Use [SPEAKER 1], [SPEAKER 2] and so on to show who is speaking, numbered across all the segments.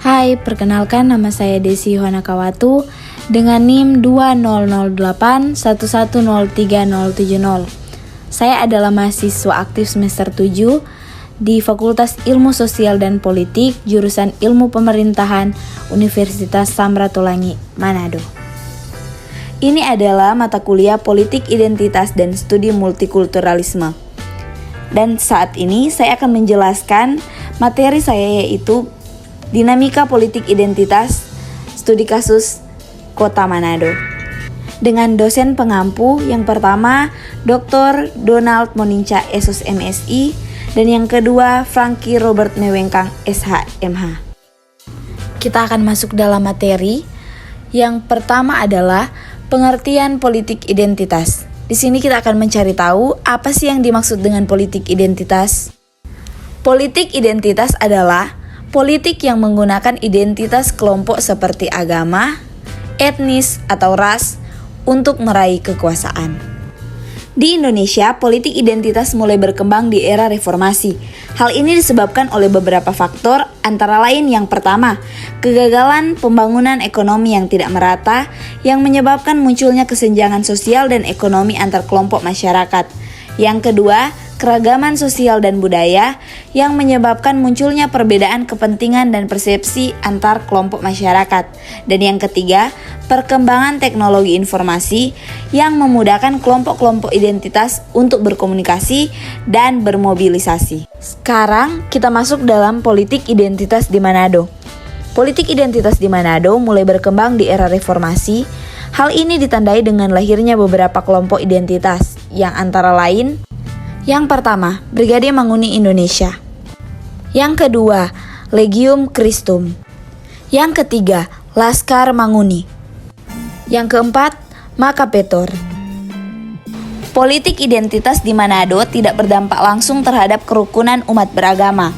[SPEAKER 1] Hai, perkenalkan nama saya Desi Honakawatu dengan NIM 2008110370. Saya adalah mahasiswa aktif semester 7 di Fakultas Ilmu Sosial dan Politik, jurusan Ilmu Pemerintahan, Universitas Samratulangi, Manado. Ini adalah mata kuliah Politik Identitas dan Studi Multikulturalisme. Dan saat ini saya akan menjelaskan materi saya, yaitu Dinamika Politik Identitas, Studi Kasus Kota Manado. Dengan dosen pengampu yang pertama Dr. Donald Moninca Esos MSI dan yang kedua Franky Robert Mewengkang SHMH. Kita akan masuk dalam materi. Yang pertama adalah pengertian politik identitas. Di sini kita akan mencari tahu apa sih yang dimaksud dengan politik identitas. Politik identitas adalah politik yang menggunakan identitas kelompok seperti agama, etnis, atau ras untuk meraih kekuasaan. Di Indonesia, politik identitas mulai berkembang di era reformasi. Hal ini disebabkan oleh beberapa faktor, antara lain yang pertama, kegagalan pembangunan ekonomi yang tidak merata yang menyebabkan munculnya kesenjangan sosial dan ekonomi antar kelompok masyarakat. Yang kedua, keragaman sosial dan budaya yang menyebabkan munculnya perbedaan kepentingan dan persepsi antar kelompok masyarakat. Dan yang ketiga, perkembangan teknologi informasi yang memudahkan kelompok-kelompok identitas untuk berkomunikasi dan bermobilisasi. Sekarang kita masuk dalam politik identitas di Manado. Politik identitas di Manado mulai berkembang di era reformasi. Hal ini ditandai dengan lahirnya beberapa kelompok identitas yang antara lain: yang pertama, Brigade Manguni Indonesia. Yang kedua, Legium Christum. Yang ketiga, Laskar Manguni. Yang keempat, Makapetor. Politik identitas di Manado tidak berdampak langsung terhadap kerukunan umat beragama.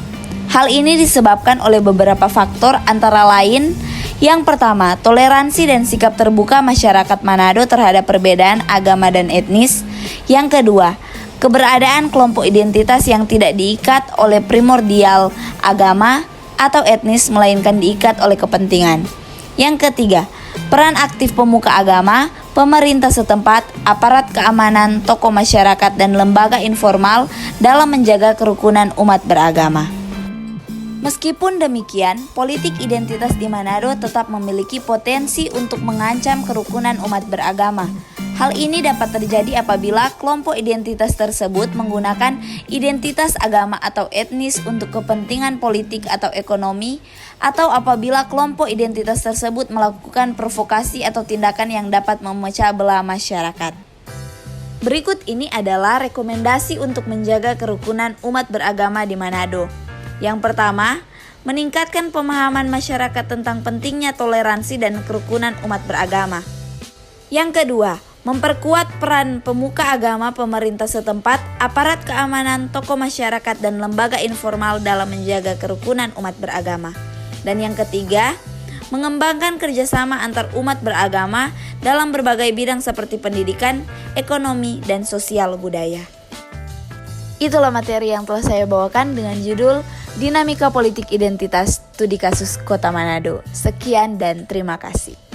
[SPEAKER 1] Hal ini disebabkan oleh beberapa faktor, antara lain: yang pertama, toleransi dan sikap terbuka masyarakat Manado terhadap perbedaan agama dan etnis. Yang kedua, keberadaan kelompok identitas yang tidak diikat oleh primordial agama atau etnis, melainkan diikat oleh kepentingan. Yang ketiga, peran aktif pemuka agama, pemerintah setempat, aparat keamanan, tokoh masyarakat, dan lembaga informal dalam menjaga kerukunan umat beragama. Meskipun demikian, politik identitas di Manado tetap memiliki potensi untuk mengancam kerukunan umat beragama. Hal ini dapat terjadi apabila kelompok identitas tersebut menggunakan identitas agama atau etnis untuk kepentingan politik atau ekonomi, atau apabila kelompok identitas tersebut melakukan provokasi atau tindakan yang dapat memecah belah masyarakat. Berikut ini adalah rekomendasi untuk menjaga kerukunan umat beragama di Manado. Yang pertama, meningkatkan pemahaman masyarakat tentang pentingnya toleransi dan kerukunan umat beragama. Yang kedua, memperkuat peran pemuka agama, pemerintah setempat, aparat keamanan, tokoh masyarakat, dan lembaga informal dalam menjaga kerukunan umat beragama. Dan yang ketiga, mengembangkan kerjasama antar umat beragama dalam berbagai bidang seperti pendidikan, ekonomi, dan sosial budaya. Itulah materi yang telah saya bawakan dengan judul Dinamika Politik Identitas Studi Kasus Kota Manado. Sekian dan terima kasih.